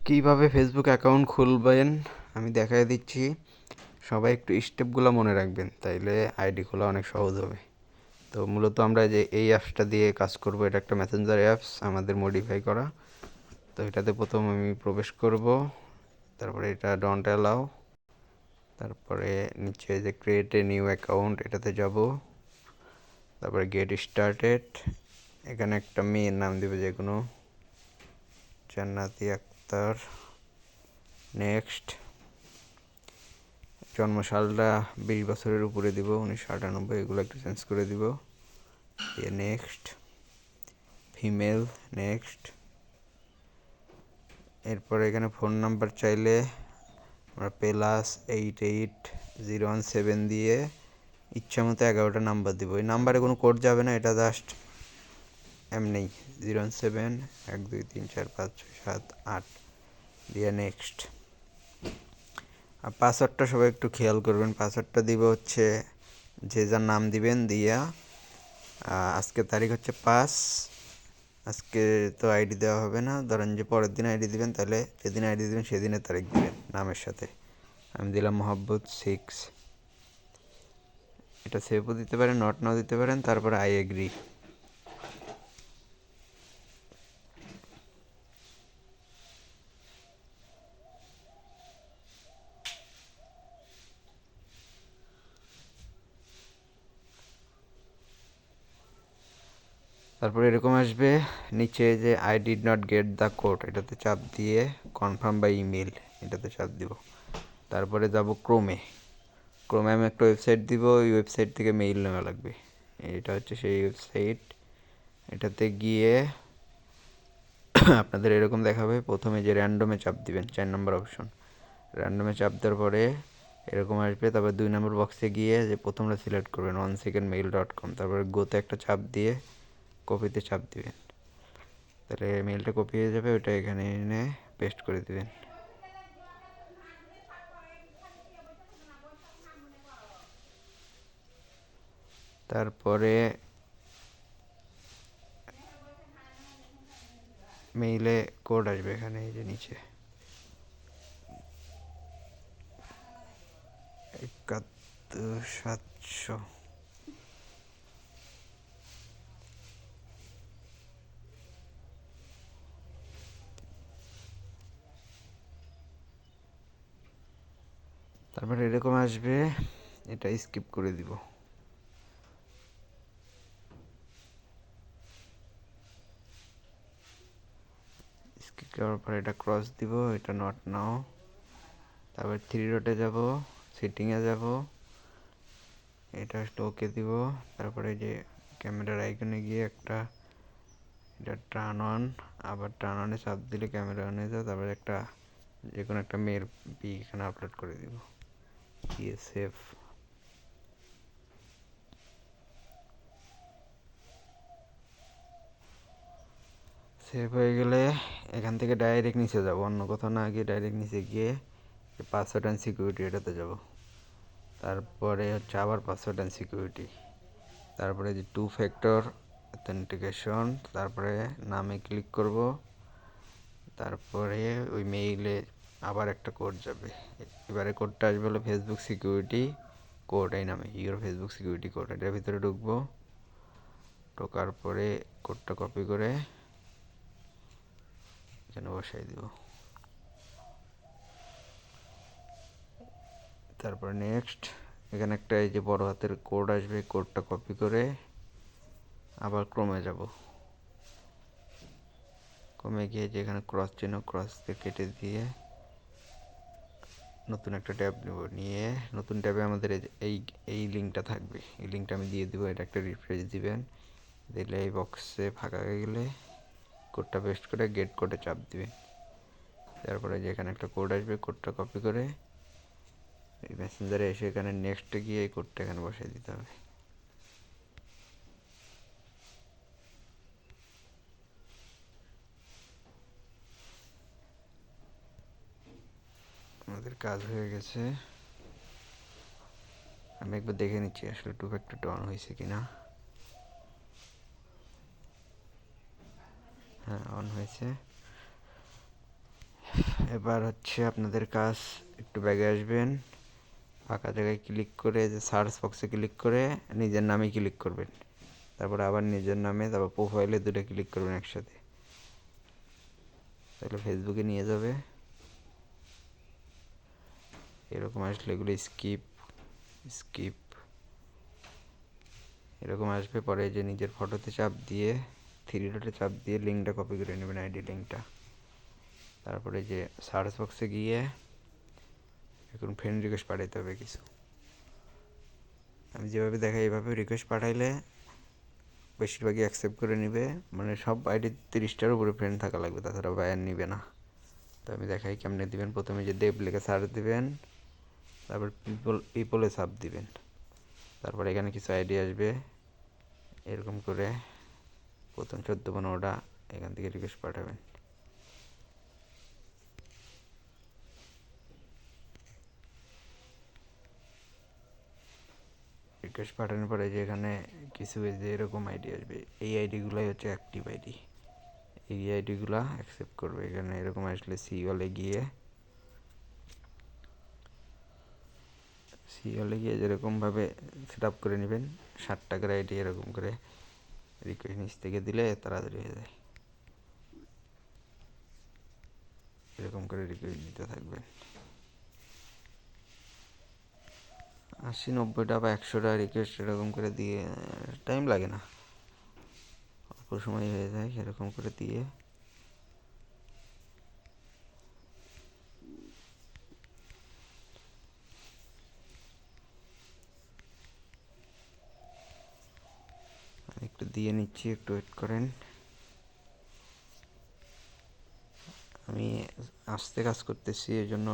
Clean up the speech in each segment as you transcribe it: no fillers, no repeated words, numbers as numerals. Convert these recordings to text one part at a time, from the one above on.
কীভাবে Facebook account খুলবেন আমি দেখাই দিচ্ছি। সবাই একটু স্টেপগুলো মনে রাখবেন, তাইলে আইডি খোলা অনেক সহজ হবে। তো মূলত আমরা যে এই অ্যাপসটা দিয়ে কাজ করব, এটা একটা মেসেঞ্জার অ্যাপস আমাদের মডিফাই করা। তো এটাতে প্রথম আমি প্রবেশ করব, তারপরে এটা ডোন্ট অ্যালাউ, তারপরে নিচে যে ক্রিয়েট এ নিউ অ্যাকাউন্ট এটাতে যাব, তারপরে গেট স্টার্টেড। এখানে একটা মেয়ের নাম দেবে, যে কোনো জান্নাতি আক্তার। নেক্সট, জন্মসালটা 20 বছরের উপরে দিব, 1998, এগুলো একটু চেঞ্জ করে দিব। Next, female. নেক্সট, এরপরে এখানে ফোন নাম্বার চাইলে আমরা +880117 দিয়ে ইচ্ছা মতো 11টা নাম্বার দিব। এই নাম্বারে কোনো কোড যাবে না, এটা জাস্ট এমনি 01712345678 দিয়ে নেক্সট। আর পাসওয়ার্ডটা সবাই একটু খেয়াল করবেন। পাসওয়ার্ডটা দিব হচ্ছে যে যার নাম দিবেন দিয়া, আজকে তারিখ হচ্ছে 5, আজকে তো আইডি দেওয়া হবে না, ধরেন যে পরের দিন আইডি দিবেন, তাহলে যেদিন আইডি দিবেন সেদিনের তারিখ দিবেন নামের সাথে। আমি দিলাম মোহাম্মদ 6, এটা সেভও দিতে পারেন, নট নাও দিতে পারেন, তারপরে আই এগ্রি। তারপরে এরকম আসবে নিচে যে I did not get the code, এটাতে চাপ দিয়ে কনফার্ম বাই ইমেল, এটাতে চাপ দিব। তারপরে যাব ক্রোমে। ক্রোমে আমি একটা ওয়েবসাইট দিব, ওই ওয়েবসাইট থেকে মেইল নেওয়া লাগবে। এটা হচ্ছে সেই ওয়েবসাইট। এটাতে গিয়ে আপনাদের এরকম দেখাবে, প্রথমে যে র্যান্ডমে চাপ দিবেন, 4 নম্বর অপশন। র্যান্ডমে চাপ দেওয়ার পরে এরকম আসবে, তারপর 2 নম্বর বক্সে গিয়ে যে প্রথমটা সিলেক্ট করবেন, onesecondmail.com, তারপরে গোতে একটা চাপ দিয়ে কপিতে চাপ দিবেন, তাহলে মেইলটা কপি হয়ে যাবে, ওটা এখানে এনে পেস্ট করে দিবেন। তারপরে মেইলে কোড আসবে, এখানে এই যে নিচে 71700। তারপরে এরকম আসবে, এটা স্কিপ করে দিব। স্কিপ করার পরে এটা ক্রস দিব, এটা নট নাও। তারপর 3 ডটে যাব, সেটিংয়ে যাব, এটা ওকে দিব। তারপরে যে ক্যামেরার আইকনে গিয়ে একটা এটা টার্ন অন, আবার টার্ন অনে চাপ দিলে ক্যামেরা অন হয়ে যায়। তারপরে একটা যে কোনো একটা মেয়ের পিক এখানে আপলোড করে দিব, দিয়ে সেভ। সেভ হয়ে গেলে এখান থেকে ডাইরেক্ট নিচে যাব, অন্য কোথাও না গিয়ে ডাইরেক্ট নিচে গিয়ে পাসওয়ার্ড অ্যান্ড সিকিউরিটি এটাতে যাব। তারপরে হচ্ছে আবার পাসওয়ার্ড অ্যান্ড সিকিউরিটি, তারপরে যে 2 ফ্যাক্টর অথেন্টিকেশন, তারপরে নামে ক্লিক করব। তারপরে ওই মেইলে আবার একটা কোড যাবে, এবারে কোডটা আসবে হলো ফেসবুক সিকিউরিটি কোড, এই নামে ইউর ফেসবুক সিকিউরিটি কোড। এটার ভিতরে ঢুকবো, ঢোকার পরে কোডটা কপি করে এখানে বসাই দিব। তারপর নেক্সট, এখানে একটা এই যে বড় হাতের কোড আসবে, কোডটা কপি করে আবার ক্রমে যাব। ক্রমে গিয়ে যেখানে ক্রস চিহ্ন, ক্রসকে কেটে দিয়ে নতুন একটা ট্যাব নেব, নিয়ে নতুন ট্যাবে আমাদের এই এই লিঙ্কটা থাকবে, এই লিঙ্কটা আমি দিয়ে দিব। এটা একটা রিফ্রেশ দিবেন, দিলে এই বক্সে ফাঁকা হয়ে গেলে কোডটা পেস্ট করে গেট কোডে চাপ দিবেন। তারপরে যেখানে একটা কোড আসবে, কোডটা কপি করে এই মেসেঞ্জারে এসে এখানে নেক্সটে গিয়ে এই কোডটা এখানে বসাই দিতে হবে। আমাদের কাজ হয়ে গেছে। আমি একবার দেখে নিচ্ছি আসলে 2 ফ্যাক্টরটা অন হয়েছে কিনা। হ্যাঁ, অন হয়েছে। এবার হচ্ছে আপনাদের কাজ, একটু ব্যাগে আসবেন, ফাঁকা জায়গায় ক্লিক করে যে সার্চ বক্সে ক্লিক করে নিজের নামে ক্লিক করবেন, তারপর আবার নিজের নামে, তারপর প্রোফাইলে দুটো ক্লিক করবেন একসাথে, তাহলে ফেসবুকে নিয়ে যাবে। এরকম আসলে এগুলো স্কিপ স্কিপ এরকম আসবে। পরে যে নিজের ফটোতে চাপ দিয়ে, থ্রি ডটে চাপ দিয়ে লিঙ্কটা কপি করে নেবেন, আইডি লিঙ্কটা। তারপরে যে সার্চ বক্সে গিয়ে এখন ফ্রেন্ড রিকোয়েস্ট পাঠাইতে হবে কিছু। আমি যেভাবে দেখাই এইভাবে রিকোয়েস্ট পাঠাইলে বেশিরভাগই অ্যাকসেপ্ট করে নেবে, মানে সব আইডি 30টার উপরে ফ্রেন্ড থাকা লাগবে, তাছাড়া বায়ার নিবে না। তো আমি দেখাই কেমনে দিবেন। প্রথমে যে দেব লিখে সার্চ দিবেন, তারপর পিপলে চাপ দিবেন, তারপর এখানে কিছু আইডি আসবে, এরকম করে প্রথম 14-15টা এখান থেকে রিকোয়েস্ট পাঠাবেন। রিকোয়েস্ট পাঠানোর পরে যে এখানে কিছু যে এরকম আইডি আসবে, এই আইডিগুলোই হচ্ছে অ্যাক্টিভ আইডি, এই আইডিগুলো অ্যাকসেপ্ট করবে। এখানে এরকম আসলে সিওলে গিয়ে যেরকমভাবে সেট আপ করে নেবেন, 60 টাকার আইডি এরকম করে রিকোয়েস্ট নিচ থেকে দিলে তাড়াতাড়ি হয়ে যায়। এরকম করে রিকোয়েস্ট দিতে থাকবেন। 80-90টা বা 100টা রিকোয়েস্ট এরকম করে দিয়ে, টাইম লাগে না, অল্প সময় হয়ে যায়। এরকম করে দিয়ে একটু দিয়ে নিচ্ছি, একটু ওয়েট করেন। আমি আস্তে কাজ করতেছি, এই জন্য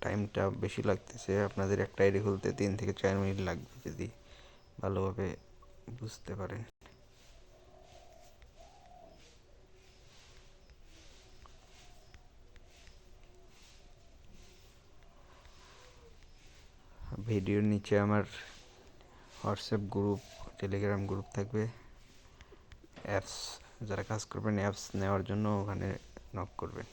টাইমটা বেশি লাগতেছে। আপনাদের একটা আইডি খুলতে 3 থেকে 4 মিনিট লাগবে যদি ভালোভাবে বুঝতে পারেন। ভিডিওর নিচে আমার হোয়াটসঅ্যাপ গ্রুপ, টেলিগ্রাম গ্রুপ থাকবে। অ্যাপস যারা কাজ করবেন, অ্যাপস নেওয়ার জন্য ওখানে নক করবেন।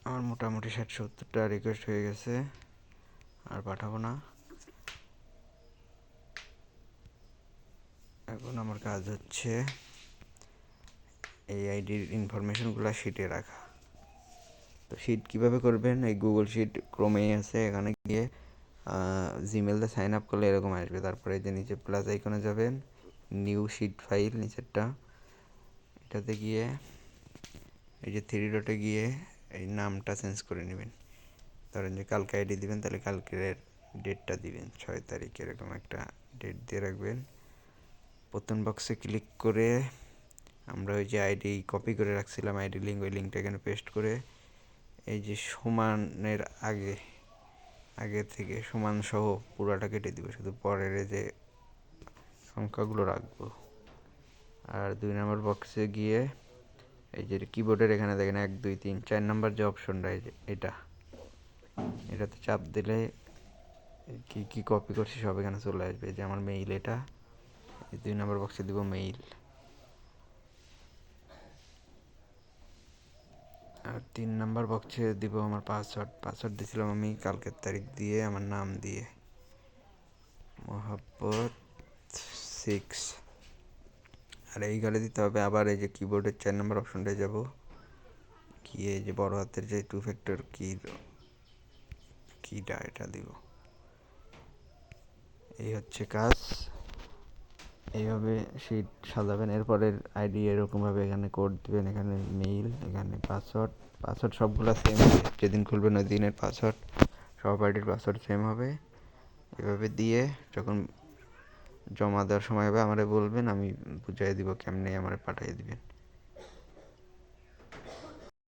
আমার মোটামুটি 60-70টা রিকোয়েস্ট হয়ে গেছে, আর পাঠাবো না। এখন আমার কাজ হচ্ছে এই আইডির ইনফরমেশনগুলো শিটে রাখা। তো শিট কীভাবে করবেন, এই গুগল শিট ক্রোমেই আছে, এখানে গিয়ে জিমেলতে সাইন আপ করলে এরকম আসবে। তারপরে যে নিচে প্লাস আইকনে যাবেন, নিউ শিট ফাইল নিচেরটা, এটাতে গিয়ে এই যে থ্রি ডটে গিয়ে এই নামটা চেঞ্জ করে নেবেন। ধরেন যে কালকে আইডি দিবেন, তাহলে কালকের ডেটটা দিবেন 6 তারিখ, এরকম একটা ডেট দিয়ে রাখবেন। প্রথম বক্সে ক্লিক করে আমরা ওই যে আইডি কপি করে রাখছিলাম, আইডি লিঙ্ক, ওই লিঙ্কটা এখানে পেস্ট করে এই যে সমানের আগে থেকে সমান সহ পুরাটা কেটে দিব, শুধু পরের যে সংখ্যাগুলো রাখবো। আর 2 নম্বর বক্সে গিয়ে এই যে কিবোর্ডের এখানে দেখেন 1 2 3 4 নম্বর যে অপশনটা, এই যে এটাতে চাপ দিলে কি কি কপি করছি সব এখানে চলে আসবে। যে আমার মেইল, এটা 2 নম্বর বক্সে দিব মেইল। আর 3 নম্বর বক্সে দিব আমার পাসওয়ার্ড দিয়েছিলাম আমি কালকের তারিখ দিয়ে, আমার নাম দিয়ে মোহাব্বত 6। আর এইখানে দিতে হবে আবার এই যে কিবোর্ডের 4 নম্বর অপশনটায় যাব, গিয়ে এই যে বড় হাতের যে 2 ফ্যাক্টর কিটা এটা দিব। এই হচ্ছে কাজ, এইভাবে শিট সাজাবেন। এরপরের আইডি এরকমভাবে এখানে কোড দিবেন, এখানে মেইল, এখানে পাসওয়ার্ড সবগুলো সেম হবে। যেদিন খুলবেন ওই দিনের পাসওয়ার্ড, সব আইডির পাসওয়ার্ড সেম হবে। এভাবে দিয়ে যখন জমা দেওয়ার সময় হবে আমারে বলবেন, আমি বুঝিয়ে দিব কেমনে আমারে পাঠিয়ে দিবেন।